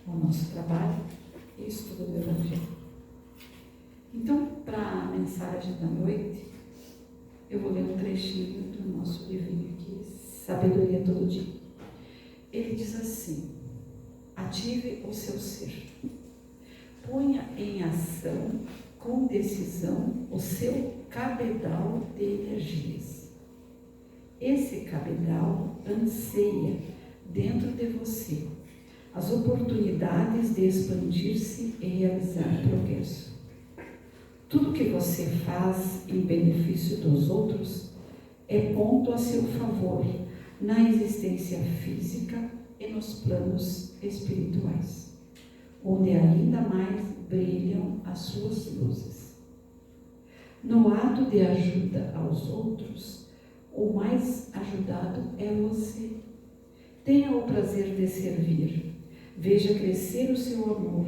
ao nosso trabalho e estudo do Evangelho. Então, para a mensagem da noite, eu vou ler um trechinho do nosso livrinho aqui, Sabedoria Todo Dia. Ele diz assim: ative o seu ser, ponha em ação com decisão o seu cabedal de energias. Esse cabedal anseia dentro de você as oportunidades de expandir-se e realizar progresso. Tudo que você faz em benefício dos outros é ponto a seu favor na existência física e nos planos espirituais, onde ainda mais brilham as suas luzes. No ato de ajuda aos outros, o mais ajudado é você. Tenha o prazer de servir. Veja crescer o seu amor,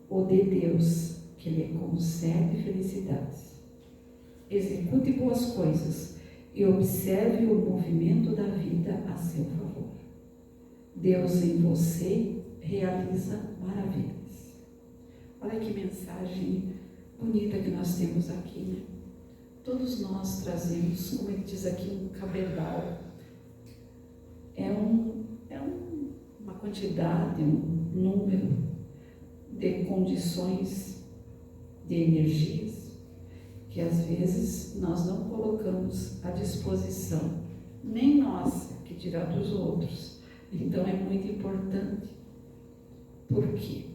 o de Deus, que lhe concede felicidades. Execute boas coisas e observe o movimento da vida a seu favor. Deus em você realiza maravilhas. Olha que mensagem bonita que nós temos aqui, né? Todos nós trazemos, como ele diz aqui, um cabedal. Uma quantidade, um número de condições, de energias, que às vezes nós não colocamos à disposição, nem nossa, que dirá dos outros. Então é muito importante. Por quê?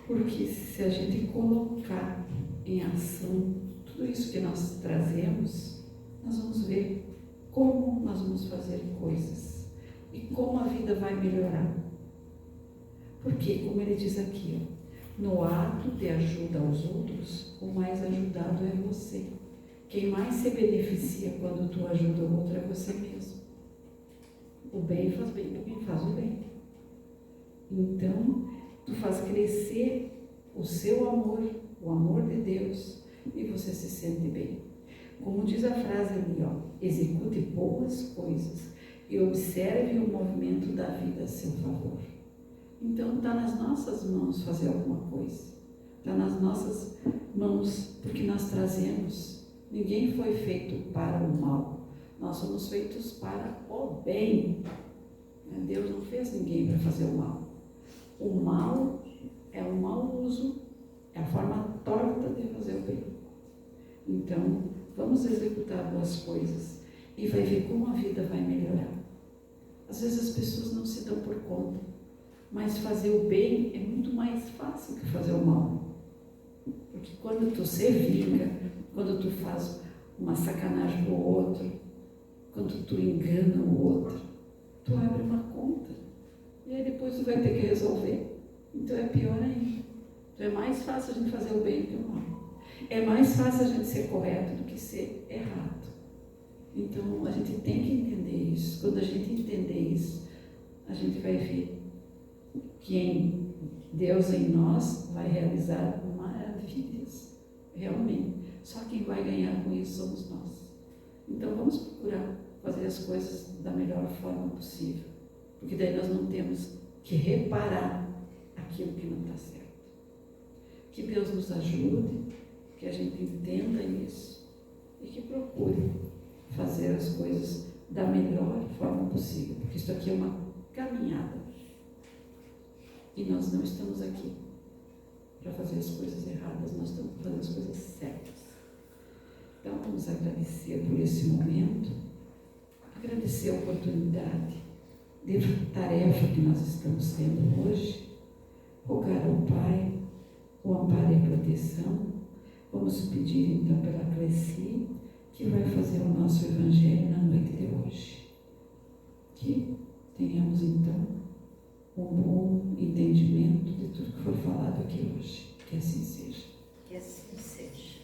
Porque se a gente colocar em ação tudo isso que nós trazemos, nós vamos ver como nós vamos fazer coisas e como a vida vai melhorar. Porque, como ele diz aqui, no ato de ajuda aos outros, o mais ajudado é você. Quem mais se beneficia quando tu ajuda o outro é você mesmo. O bem faz bem para quem faz o bem. Então, tu faz crescer o seu amor, o amor de Deus, e você se sente bem. Como diz a frase ali, execute boas coisas e observe o movimento da vida a seu favor. Então, está nas nossas mãos fazer alguma coisa. Está nas nossas mãos, porque nós trazemos. Ninguém foi feito para o mal. Nós somos feitos para o bem. Deus não fez ninguém para fazer o mal. O mal é o mau uso, é a forma torta de fazer o bem. Então, vamos executar boas coisas e vai ver como a vida vai melhorar. Às vezes as pessoas não se dão por conta, mas fazer o bem é muito mais fácil que fazer o mal. Porque quando tu se vinga, quando tu faz uma sacanagem para o outro, quando tu engana o outro, tu abre uma conta e aí depois tu vai ter que resolver. Então é pior ainda. Então é mais fácil a gente fazer o bem do que o mal. É mais fácil a gente ser correto do que ser errado. Então a gente tem que entender isso. Quando a gente entender isso, a gente vai ver que em Deus em nós vai realizar maravilhas. Realmente. Só quem vai ganhar com isso somos nós. Então vamos procurar fazer as coisas da melhor forma possível. Porque daí nós não temos que reparar aquilo que não está certo. Que Deus nos ajude, que a gente entenda isso e que procure fazer as coisas da melhor forma possível, porque isso aqui é uma caminhada e nós não estamos aqui para fazer as coisas erradas, nós estamos para fazer as coisas certas. Então vamos agradecer por esse momento, agradecer a oportunidade de tarefa que nós estamos tendo hoje, rogar ao Pai o amparo e a proteção. Vamos pedir então pela Cleci, que vai fazer o nosso Evangelho na noite de hoje. Que tenhamos então um bom entendimento de tudo que foi falado aqui hoje. Que assim seja. Que assim seja.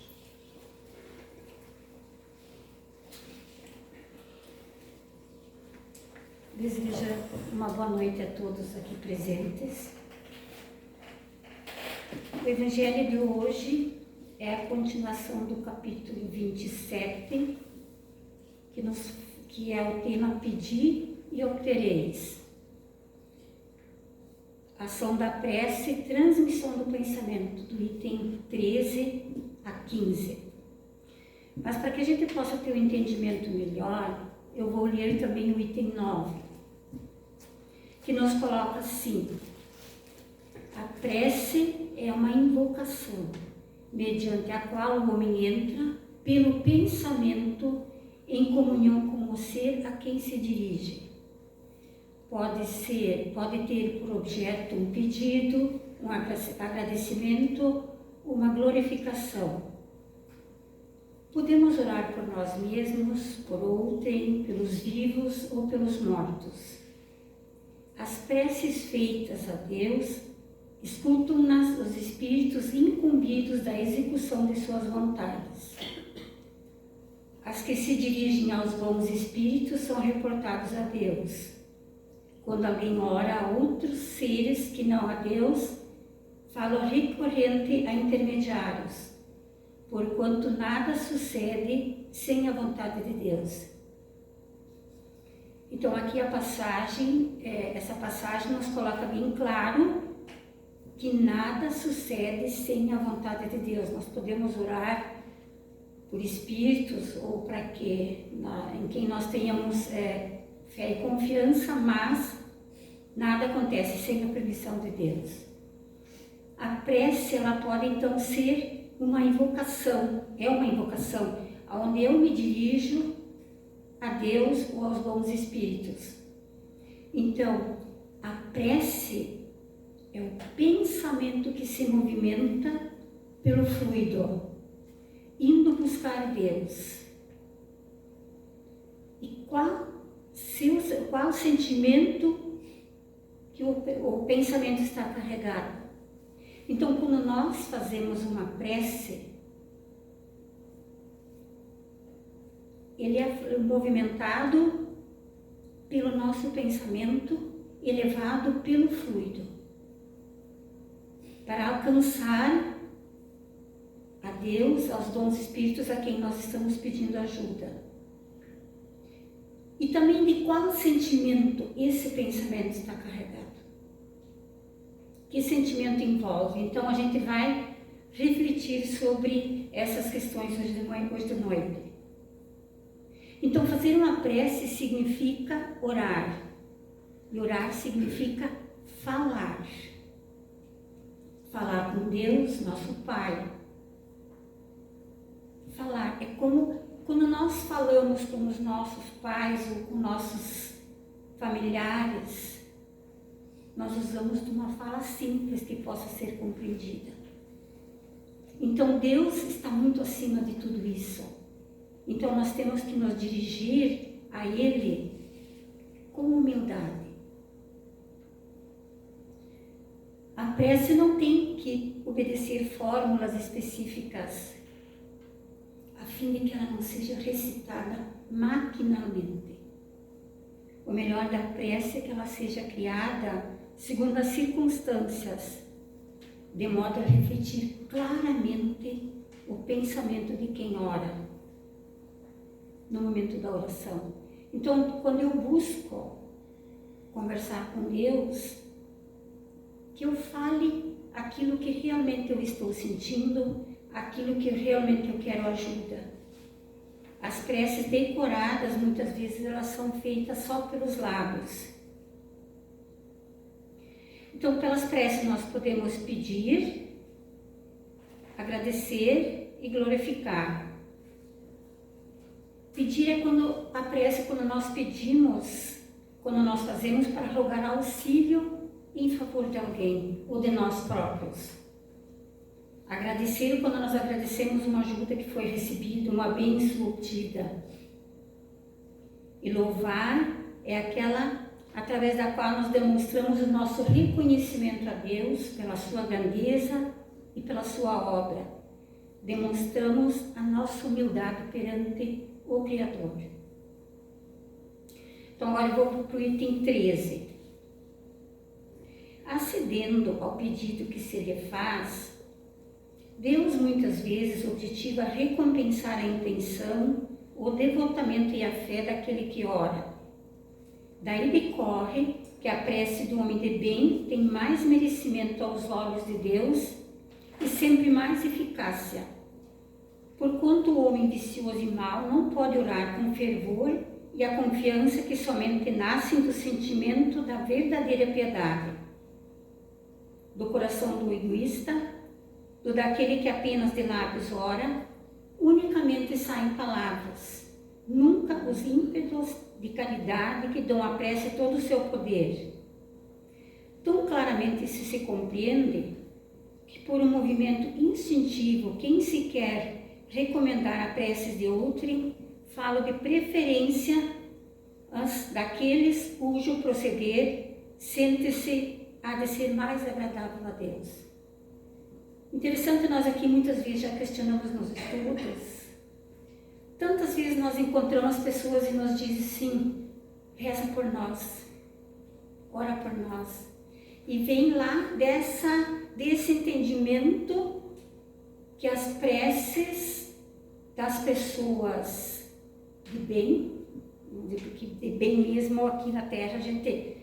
Desejo uma boa noite a todos aqui presentes. O Evangelho de hoje é a continuação do capítulo 27, que é o tema Pedi e obtereis. ação da prece, transmissão do pensamento, do item 13 a 15. Mas para que a gente possa ter um entendimento melhor, eu vou ler também o item 9, que nos coloca assim: a prece é uma invocação, mediante a qual o homem entra, pelo pensamento, em comunhão com o ser a quem se dirige. Pode ter por objeto um pedido, um agradecimento, uma glorificação. Podemos orar por nós mesmos, por outrem, pelos vivos ou pelos mortos. As preces feitas a Deus escutam-nas os espíritos incumbidos da execução de suas vontades. As que se dirigem aos bons espíritos são reportados a Deus. Quando alguém ora a outros seres que não a Deus, fala recorrente a intermediários, porquanto nada sucede sem a vontade de Deus. Então aqui essa passagem nos coloca bem claro que nada sucede sem a vontade de Deus. Nós podemos orar por espíritos ou em quem nós tenhamos fé e confiança, mas nada acontece sem a permissão de Deus. A prece, ela pode então ser uma invocação, é uma invocação, onde eu me dirijo a Deus ou aos bons espíritos. Então, a prece é o pensamento que se movimenta pelo fluido, indo buscar Deus. E qual o sentimento que o pensamento está carregado? Então, quando nós fazemos uma prece, ele é movimentado pelo nosso pensamento, elevado pelo fluido, para alcançar a Deus, aos dons espíritos a quem nós estamos pedindo ajuda. E também de qual sentimento esse pensamento está carregado. Que sentimento envolve? Então a gente vai refletir sobre essas questões hoje de noite. Então fazer uma prece significa orar. E orar significa falar. Falar com Deus, nosso Pai. Falar é como quando nós falamos com os nossos pais ou com nossos familiares, nós usamos de uma fala simples que possa ser compreendida. Então Deus está muito acima de tudo isso. Então nós temos que nos dirigir a Ele com humildade. A prece não tem que obedecer fórmulas específicas, a fim de que ela não seja recitada maquinalmente. O melhor da prece é que ela seja criada segundo as circunstâncias, de modo a refletir claramente o pensamento de quem ora no momento da oração. Então, quando eu busco conversar com Deus, que eu fale aquilo que realmente eu estou sentindo, aquilo que realmente eu quero ajuda. As preces decoradas, muitas vezes, elas são feitas só pelos lábios. Então, pelas preces nós podemos pedir, agradecer e glorificar. Pedir é quando a prece, quando nós pedimos, quando nós fazemos para rogar auxílio em favor de alguém ou de nós próprios. Agradecer quando nós agradecemos uma ajuda que foi recebida, uma bênção obtida. E louvar é aquela através da qual nós demonstramos o nosso reconhecimento a Deus pela sua grandeza e pela sua obra. Demonstramos a nossa humildade perante o Criador. Então agora eu vou para o item 13. Acedendo ao pedido que se lhe faz, Deus muitas vezes objetiva recompensar a intenção, o devotamento e a fé daquele que ora. Daí decorre que a prece do homem de bem tem mais merecimento aos olhos de Deus e sempre mais eficácia. Porquanto o homem vicioso e mau não pode orar com fervor e a confiança que somente nascem do sentimento da verdadeira piedade, do coração do egoísta, do daquele que apenas de lábios ora, unicamente saem palavras, nunca os ímpetos de caridade que dão à prece todo o seu poder. Tão claramente isso se compreende que por um movimento instintivo, quem se quer recomendar a prece de outrem, fala de preferência daqueles cujo proceder sente-se há de ser mais agradável a Deus. Interessante, nós aqui muitas vezes já questionamos nos estudos. Tantas vezes nós encontramos pessoas e nos dizem assim, reza por nós, ora por nós. E vem lá desse entendimento que as preces das pessoas de bem, vamos dizer, porque de bem mesmo aqui na Terra a gente,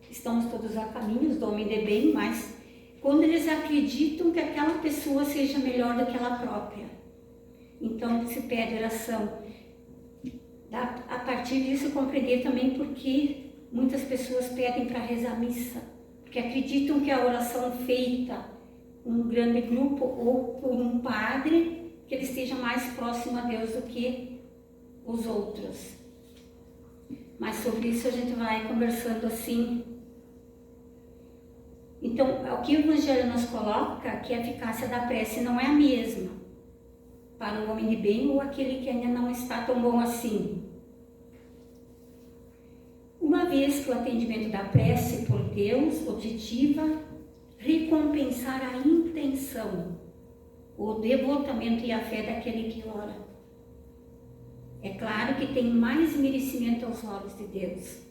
estamos todos a caminhos do homem de bem, mas quando eles acreditam que aquela pessoa seja melhor do que ela própria, então se pede oração. A partir disso compreender também porque muitas pessoas pedem para rezar a missa, porque acreditam que a oração feita um grande grupo ou por um padre, que ele esteja mais próximo a Deus do que os outros. Mas sobre isso a gente vai conversando assim. Então, o que o Evangelho nos coloca, que a eficácia da prece não é a mesma para o homem de bem ou aquele que ainda não está tão bom assim. Uma vez que o atendimento da prece por Deus objetiva recompensar a intenção, o devotamento e a fé daquele que ora. É claro que tem mais merecimento aos olhos de Deus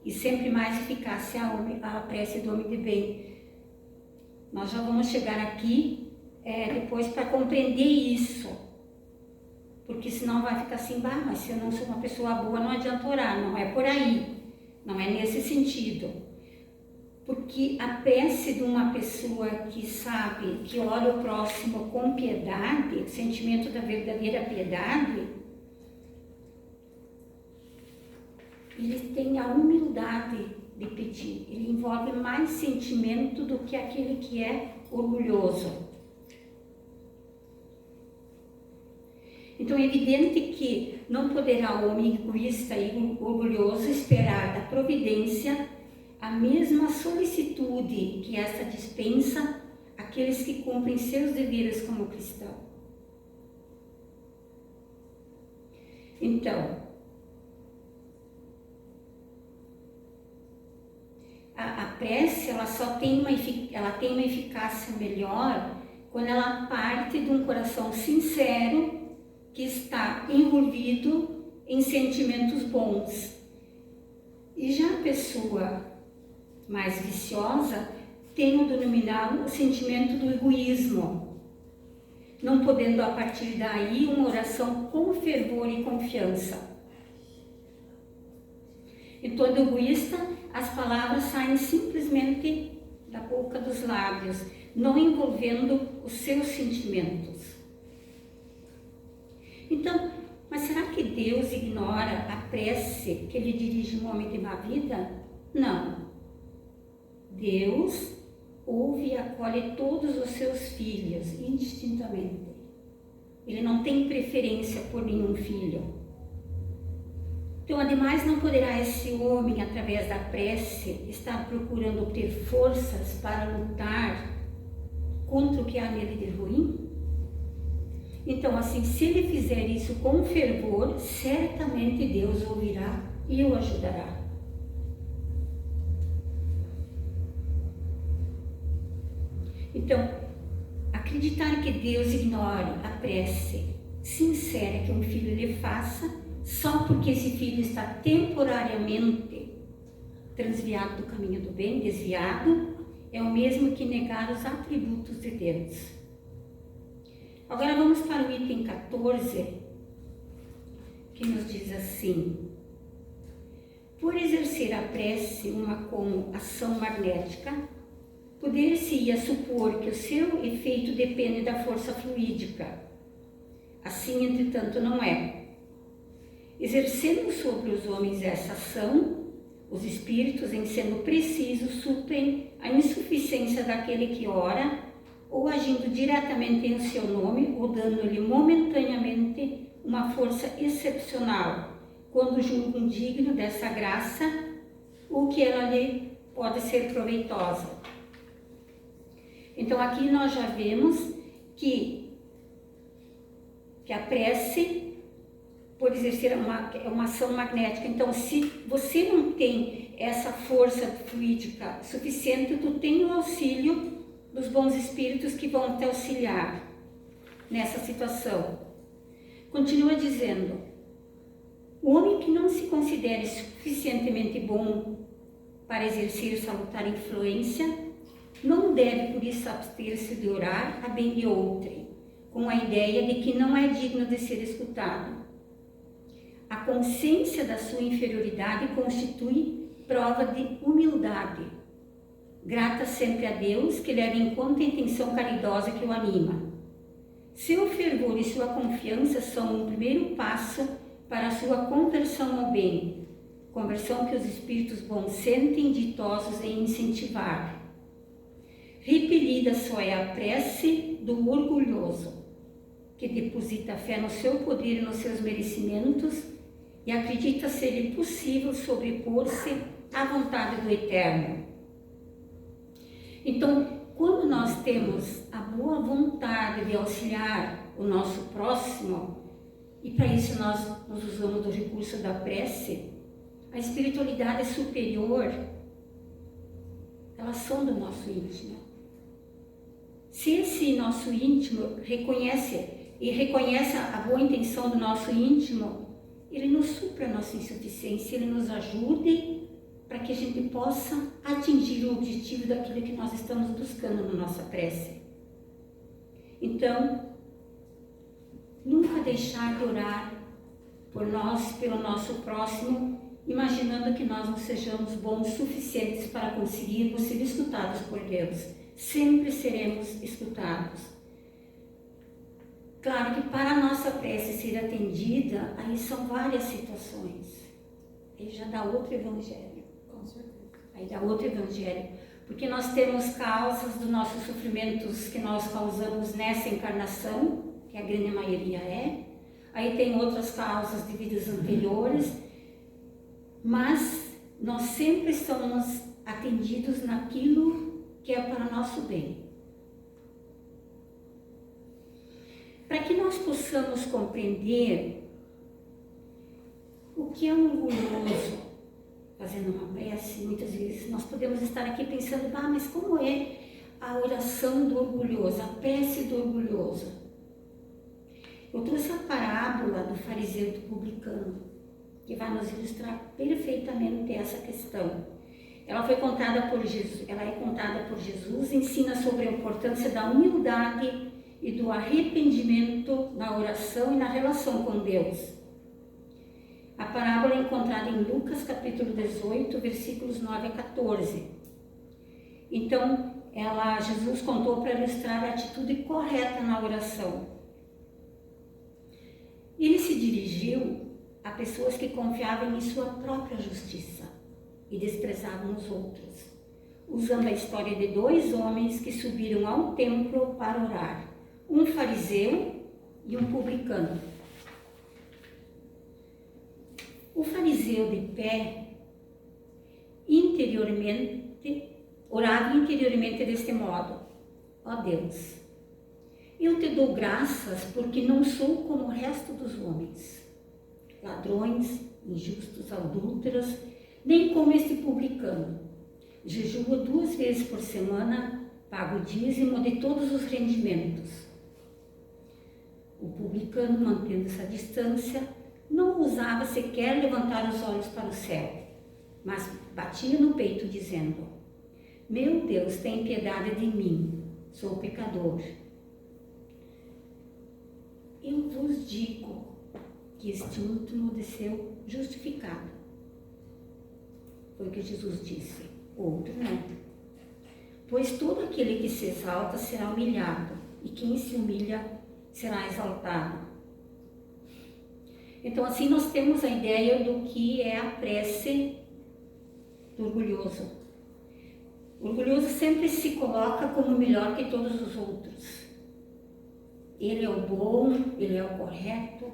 e sempre mais eficácia a prece do homem de bem. Nós já vamos chegar aqui depois para compreender isso, porque senão vai ficar assim, mas se eu não sou uma pessoa boa não adianta orar, não é por aí, não é nesse sentido. Porque a prece de uma pessoa que sabe, que olha o próximo com piedade, o sentimento da verdadeira piedade, ele tem a humildade de pedir, ele envolve mais sentimento do que aquele que é orgulhoso. Então é evidente que não poderá o homem egoísta e orgulhoso esperar da providência a mesma solicitude que esta dispensa àqueles que cumprem seus deveres como cristão. Então, a prece ela tem uma eficácia melhor quando ela parte de um coração sincero que está envolvido em sentimentos bons. E já a pessoa mais viciosa tem o denominado sentimento do egoísmo, não podendo a partir daí uma oração com fervor e confiança. Então, do egoísta, as palavras saem simplesmente da boca dos lábios, não envolvendo os seus sentimentos. Então, mas será que Deus ignora a prece que ele dirige um homem de má vida? Não. Deus ouve e acolhe todos os seus filhos indistintamente. Ele não tem preferência por nenhum filho. Então, ademais, não poderá esse homem, através da prece, estar procurando obter forças para lutar contra o que há nele de ruim? Então, assim, se ele fizer isso com fervor, certamente Deus ouvirá e o ajudará. Então, acreditar que Deus ignore a prece sincera que um filho lhe faça, só porque esse filho está temporariamente transviado do caminho do bem, desviado, é o mesmo que negar os atributos de Deus. Agora vamos para o item 14, que nos diz assim: Por exercer a prece uma como ação magnética, poder-se-ia supor que o seu efeito depende da força fluídica. Assim, entretanto, não é. Exercendo sobre os homens essa ação, os espíritos, em sendo precisos, suprem a insuficiência daquele que ora, ou agindo diretamente em seu nome, ou dando-lhe momentaneamente uma força excepcional, quando julgam digno dessa graça, ou que ela lhe pode ser proveitosa. Então aqui nós já vemos que a prece, por exercer uma ação magnética. Então, se você não tem essa força fluídica suficiente, tu tem o auxílio dos bons espíritos que vão te auxiliar nessa situação. Continua dizendo: o homem que não se considere suficientemente bom para exercer salutar influência, não deve por isso abster-se de orar a bem de outrem, com a ideia de que não é digno de ser escutado. A consciência da sua inferioridade constitui prova de humildade, grata sempre a Deus, que leva em conta a intenção caridosa que o anima. Seu fervor e sua confiança são um primeiro passo para a sua conversão ao bem, conversão que os espíritos bons sentem ditosos em incentivar. Repelida só é a prece do orgulhoso, que deposita fé no seu poder e nos seus merecimentos e acredita ser possível sobrepor-se à vontade do Eterno. Então, quando nós temos a boa vontade de auxiliar o nosso próximo, e para isso nós usamos do recurso da prece, a espiritualidade superior, elas são do nosso íntimo. Se esse nosso íntimo reconhece a boa intenção do nosso íntimo, ele nos supra a nossa insuficiência, ele nos ajude para que a gente possa atingir o objetivo daquilo que nós estamos buscando na nossa prece. Então, nunca deixar de orar por nós, pelo nosso próximo, imaginando que nós não sejamos bons o suficientes para conseguirmos ser escutados por Deus. Sempre seremos escutados. Claro que para a nossa prece ser atendida, aí são várias situações. Aí já dá outro evangelho. Com certeza. Aí dá outro evangelho. Porque nós temos causas dos nossos sofrimentos que nós causamos nessa encarnação, que a grande maioria é. Aí tem outras causas de vidas anteriores. Mas nós sempre somos atendidos naquilo que é para o nosso bem. Para que nós possamos compreender o que é um orgulhoso, fazendo uma prece, muitas vezes nós podemos estar aqui pensando, mas como é a oração do orgulhoso, a prece do orgulhoso? Eu trouxe a parábola do fariseu e do publicano, que vai nos ilustrar perfeitamente essa questão. Ela é contada por Jesus, ensina sobre a importância da humildade e do arrependimento na oração e na relação com Deus. A parábola é encontrada em Lucas capítulo 18, versículos 9 a 14. Então, Jesus contou para ilustrar a atitude correta na oração. Ele se dirigiu a pessoas que confiavam em sua própria justiça e desprezavam os outros, usando a história de dois homens que subiram ao templo para orar, um fariseu e um publicano. O fariseu de pé, orava interiormente deste modo: ó Deus, eu te dou graças porque não sou como o resto dos homens, ladrões, injustos, adúlteros, nem como este publicano. Jejua 2 vezes por semana, paga o dízimo de todos os rendimentos. O publicano, mantendo essa distância, não ousava sequer levantar os olhos para o céu, mas batia no peito dizendo: meu Deus, tem piedade de mim, sou pecador. Eu vos digo que este último desceu justificado, Foi o que Jesus disse. O outro não. Pois todo aquele que se exalta será humilhado, e quem se humilha será exaltado. Então, assim, nós temos a ideia do que é a prece do orgulhoso. O orgulhoso sempre se coloca como melhor que todos os outros. Ele é o bom, ele é o correto.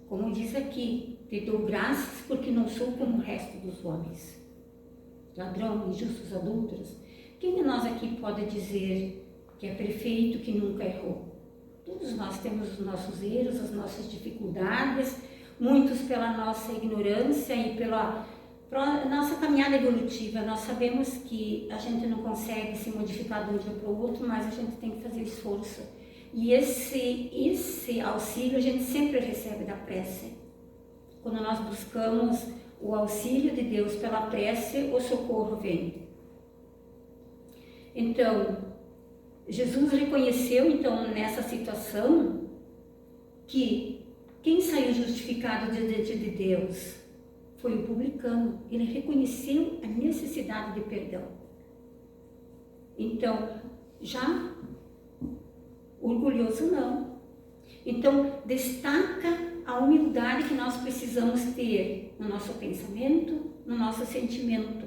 Como diz aqui, te dou graças porque não sou como o resto dos homens. Ladrão, injustos, adúlteros. Quem de nós aqui pode dizer que é perfeito, que nunca errou? Todos nós temos os nossos erros, as nossas dificuldades, muitos pela nossa ignorância e pela nossa caminhada evolutiva. Nós sabemos que a gente não consegue se modificar de um dia para o outro, mas a gente tem que fazer esforço. E esse auxílio a gente sempre recebe da prece. Quando nós buscamos o auxílio de Deus pela prece, o socorro vem. Então, Jesus reconheceu, então, nessa situação, que quem saiu justificado diante de Deus foi o publicano. Ele reconheceu a necessidade de perdão. Então, já o orgulhoso não. Então, destaca a humildade que nós precisamos ter no nosso pensamento, no nosso sentimento.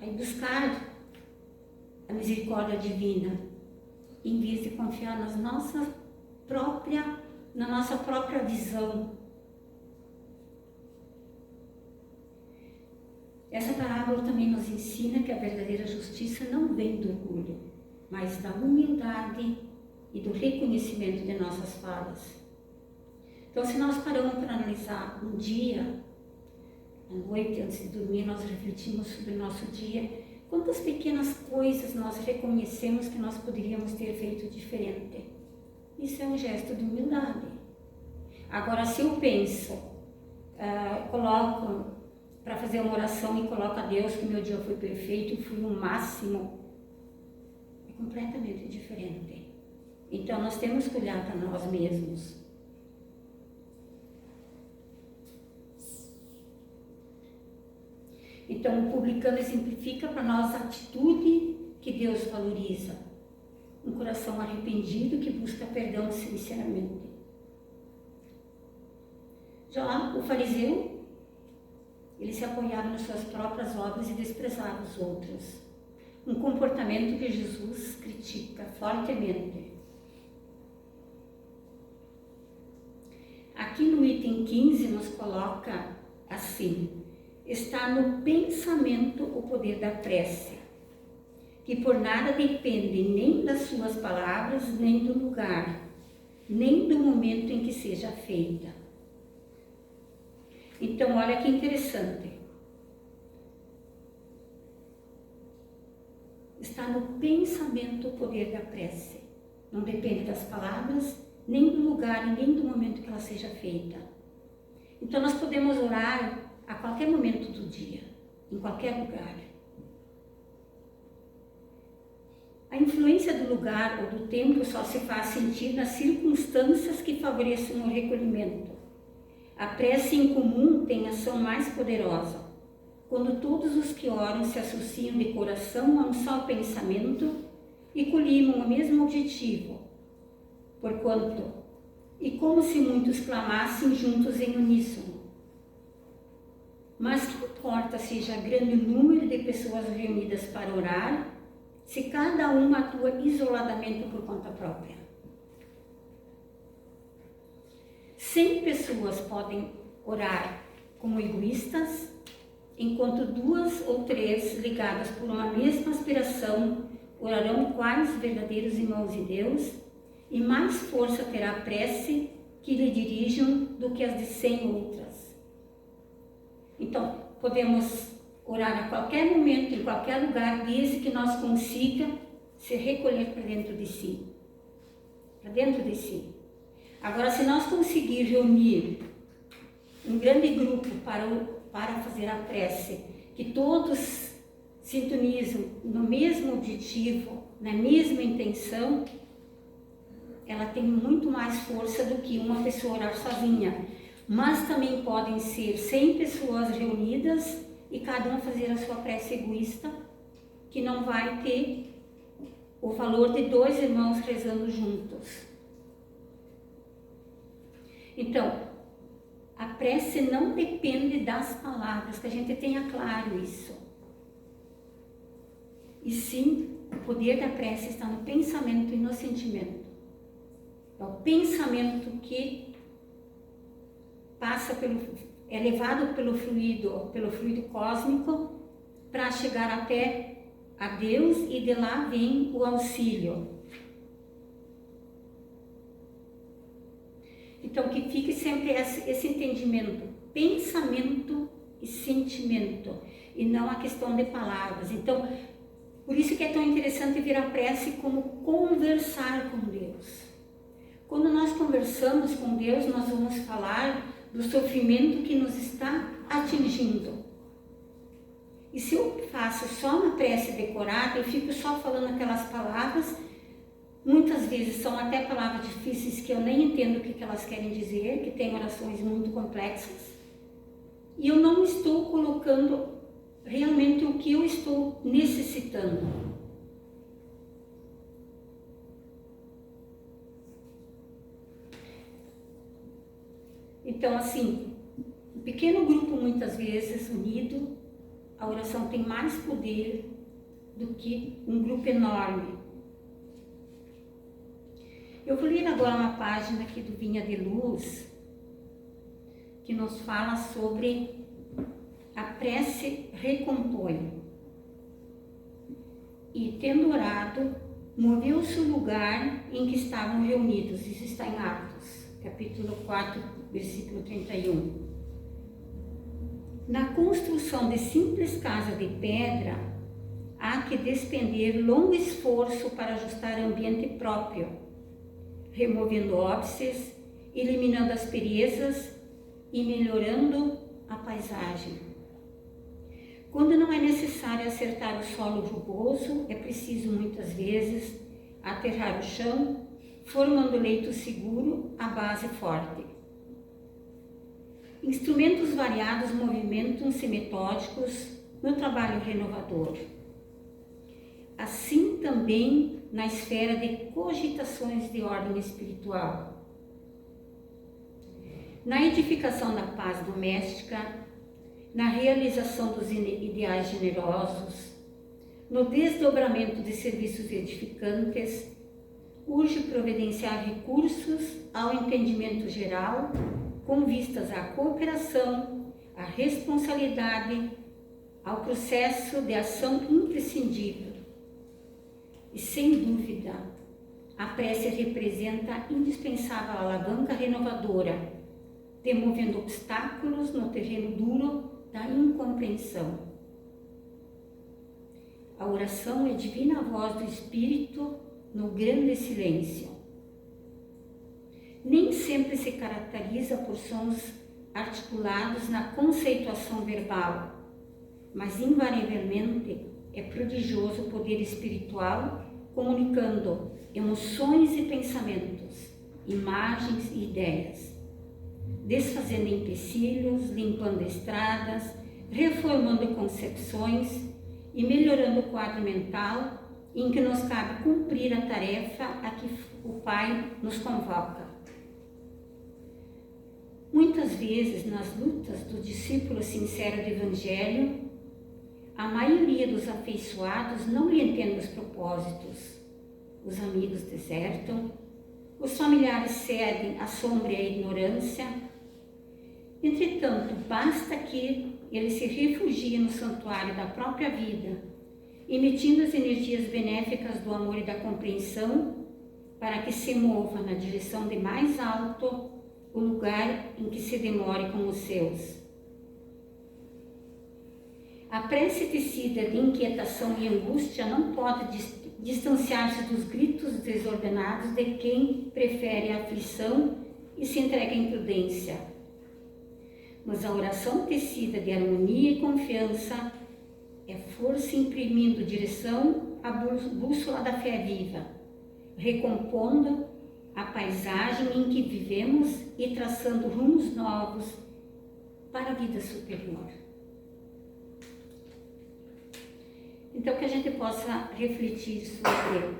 Aí buscar a misericórdia divina, em vez de confiar na nossa própria visão. Essa parábola também nos ensina que a verdadeira justiça não vem do orgulho, mas da humildade e do reconhecimento de nossas falhas. Então, se nós paramos para analisar um dia, à noite, antes de dormir, nós refletimos sobre o nosso dia, quantas pequenas coisas nós reconhecemos que nós poderíamos ter feito diferente. Isso é um gesto de humildade. Agora, se eu penso, coloco para fazer uma oração e coloco a Deus que meu dia foi perfeito e fui o máximo, é completamente diferente. Então, nós temos que olhar para nós mesmos. Então, o publicano exemplifica para nós a atitude que Deus valoriza. Um coração arrependido que busca perdão sinceramente. Já o fariseu, ele se apoiava nas suas próprias obras e desprezava os outros. Um comportamento que Jesus critica fortemente. Aqui no item 15 nos coloca assim: está no pensamento o poder da prece, que por nada depende nem das suas palavras, nem do lugar, nem do momento em que seja feita. Então, olha que interessante. Está no pensamento o poder da prece. Não depende das palavras, nem do lugar, nem do momento que ela seja feita. Então, nós podemos orar a qualquer momento do dia, em qualquer lugar. A influência do lugar ou do tempo só se faz sentir nas circunstâncias que favoreçam o recolhimento. A prece em comum tem ação mais poderosa, quando todos os que oram se associam de coração a um só pensamento e colimam o mesmo objetivo, porquanto, e como se muitos clamassem juntos em uníssono. Mas que importa seja grande o número de pessoas reunidas para orar, se cada uma atua isoladamente por conta própria? 100 pessoas podem orar como egoístas, enquanto 2 ou 3 ligadas por uma mesma aspiração orarão quais verdadeiros irmãos de Deus, e mais força terá a prece que lhe dirijam do que as de 100 outras. Então, podemos orar a qualquer momento, em qualquer lugar, desde que nós consigamos se recolher para dentro de si. Para dentro de si. Agora, se nós conseguirmos reunir um grande grupo para fazer a prece, que todos sintonizam no mesmo objetivo, na mesma intenção, ela tem muito mais força do que uma pessoa orar sozinha. Mas também podem ser 100 pessoas reunidas e cada um fazer a sua prece egoísta, que não vai ter o valor de 2 irmãos rezando juntos. Então, a prece não depende das palavras, que a gente tenha claro isso. E sim, o poder da prece está no pensamento e no sentimento. É o pensamento que é levado pelo fluido cósmico para chegar até a Deus, e de lá vem o auxílio. Então, que fique sempre esse entendimento, pensamento e sentimento, e não a questão de palavras. Então, por isso que é tão interessante ver a prece como conversar com Deus. Quando nós conversamos com Deus, nós vamos falar do sofrimento que nos está atingindo. E se eu faço só uma prece decorada, eu fico só falando aquelas palavras, muitas vezes são até palavras difíceis que eu nem entendo o que elas querem dizer, que tem orações muito complexas, e eu não estou colocando realmente o que eu estou necessitando. Então, assim, um pequeno grupo, muitas vezes, unido, a oração tem mais poder do que um grupo enorme. Eu vou ler agora uma página aqui do Vinha de Luz, que nos fala sobre a prece recompõe. E, tendo orado, moveu-se o lugar em que estavam reunidos. Isso está em Atos, capítulo 4, versículo 31. Na construção de simples casa de pedra, há que despender longo esforço para ajustar ambiente próprio, removendo óbices, eliminando asperezas e melhorando a paisagem. Quando não é necessário acertar o solo rugoso, é preciso muitas vezes aterrar o chão, formando leito seguro, a base forte. Instrumentos variados movimentam-se metódicos no trabalho renovador. Assim também na esfera de cogitações de ordem espiritual. Na edificação da paz doméstica, na realização dos ideais generosos, no desdobramento de serviços edificantes, urge providenciar recursos ao entendimento geral, com vistas à cooperação, à responsabilidade, ao processo de ação imprescindível. E, sem dúvida, a prece representa a indispensável alavanca renovadora, demovendo obstáculos no terreno duro da incompreensão. A oração é a divina voz do Espírito no grande silêncio. Nem sempre se caracteriza por sons articulados na conceituação verbal, mas invariavelmente é prodigioso o poder espiritual comunicando emoções e pensamentos, imagens e ideias, desfazendo empecilhos, limpando estradas, reformando concepções e melhorando o quadro mental em que nos cabe cumprir a tarefa a que o Pai nos convoca. Muitas vezes, nas lutas do discípulo sincero do Evangelho, a maioria dos afeiçoados não lhe entende os propósitos. Os amigos desertam, os familiares cedem à sombra e à ignorância. Entretanto, basta que ele se refugie no santuário da própria vida, emitindo as energias benéficas do amor e da compreensão, para que se mova na direção de mais alto o lugar em que se demore com os seus. A prece tecida de inquietação e angústia não pode distanciar-se dos gritos desordenados de quem prefere a aflição e se entrega à imprudência. Mas a oração tecida de harmonia e confiança é força imprimindo direção à bússola da fé viva, recompondo a paisagem em que vivemos e traçando rumos novos para a vida superior. Então, que a gente possa refletir sobre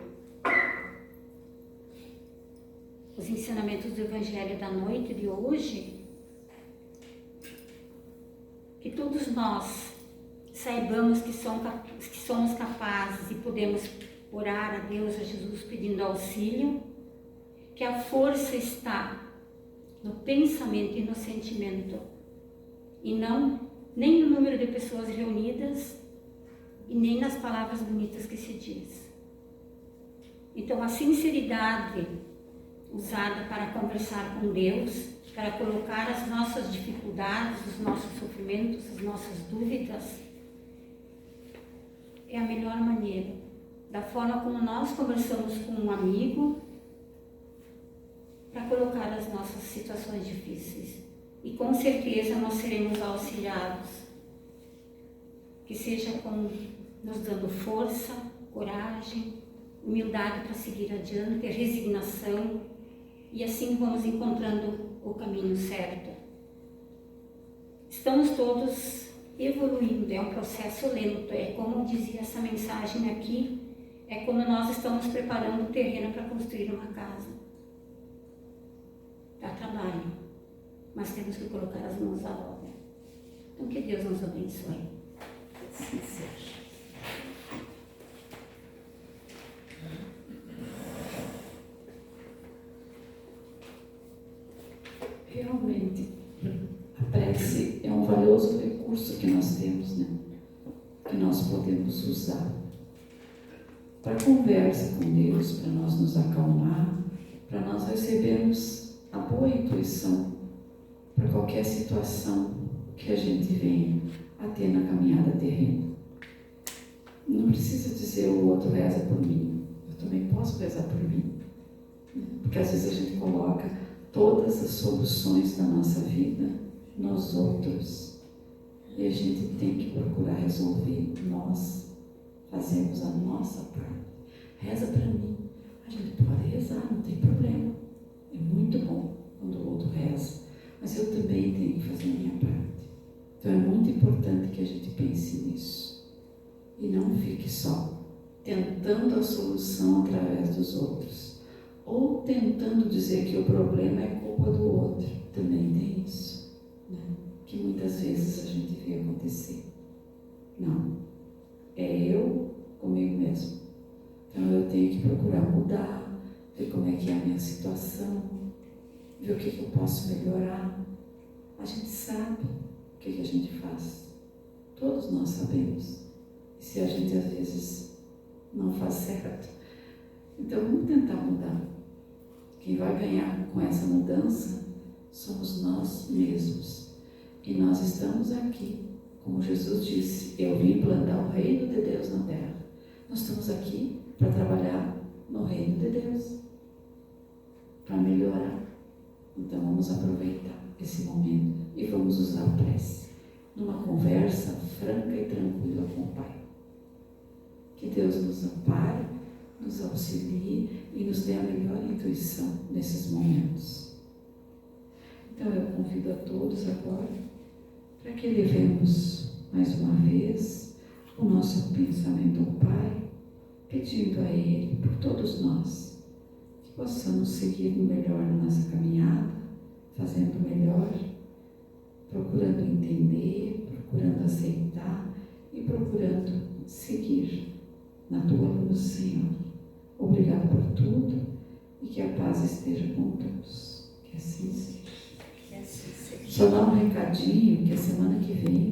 os ensinamentos do Evangelho da noite de hoje, que todos nós saibamos que somos capazes e podemos orar a Deus, a Jesus, pedindo auxílio, que a força está no pensamento e no sentimento, e não nem no número de pessoas reunidas e nem nas palavras bonitas que se diz. Então, a sinceridade usada para conversar com Deus, para colocar as nossas dificuldades, os nossos sofrimentos, as nossas dúvidas, é a melhor maneira. Da forma como nós conversamos com um amigo, para colocar as nossas situações difíceis. E com certeza nós seremos auxiliados. Que seja nos dando força, coragem, humildade para seguir adiante, resignação, e assim vamos encontrando o caminho certo. Estamos todos evoluindo, é um processo lento, é como dizia essa mensagem aqui, é como nós estamos preparando o terreno para construir uma casa. Dá trabalho, mas temos que colocar as mãos à obra. Então, que Deus nos abençoe. Assim seja. Realmente, a prece é um valioso recurso que nós temos, né? Que nós podemos usar para conversa com Deus, para nós nos acalmar, para nós recebermos a boa intuição para qualquer situação que a gente venha a ter na caminhada terrena. Não precisa dizer o outro reza por mim, eu também posso rezar por mim, porque às vezes a gente coloca todas as soluções da nossa vida nos outros, e a gente tem que procurar resolver. Nós fazemos a nossa parte. Reza para mim, a gente pode rezar, não tem problema, é muito bom quando o outro reza, mas eu também tenho que fazer a minha parte. Então é muito importante que a gente pense nisso e não fique só tentando a solução através dos outros, ou tentando dizer que o problema é culpa do outro. Também tem isso, né? Que muitas vezes a gente vê acontecer. Não, é eu comigo mesmo. Então eu tenho que procurar mudar, ver como é que é a minha situação, ver o que eu posso melhorar. A gente sabe o que a gente faz. Todos nós sabemos. E se a gente às vezes não faz certo, então vamos tentar mudar. Quem vai ganhar com essa mudança somos nós mesmos. E nós estamos aqui, como Jesus disse, eu vim implantar o reino de Deus na terra. Nós estamos aqui para trabalhar no reino de Deus, para melhorar. Então vamos aproveitar esse momento e vamos usar a prece numa conversa franca e tranquila com o Pai. Que Deus nos ampare, nos auxilie e nos dê a melhor intuição nesses momentos. Então eu convido a todos agora para que levemos mais uma vez o nosso pensamento ao Pai, pedindo a Ele por todos nós que possamos seguir no melhor na nossa caminhada, fazendo o melhor, procurando entender, procurando aceitar e procurando seguir na Tua luz, Senhor. Obrigado por tudo e que a paz esteja com todos. Que assim seja. Que assim seja. Só dar um recadinho que a semana que vem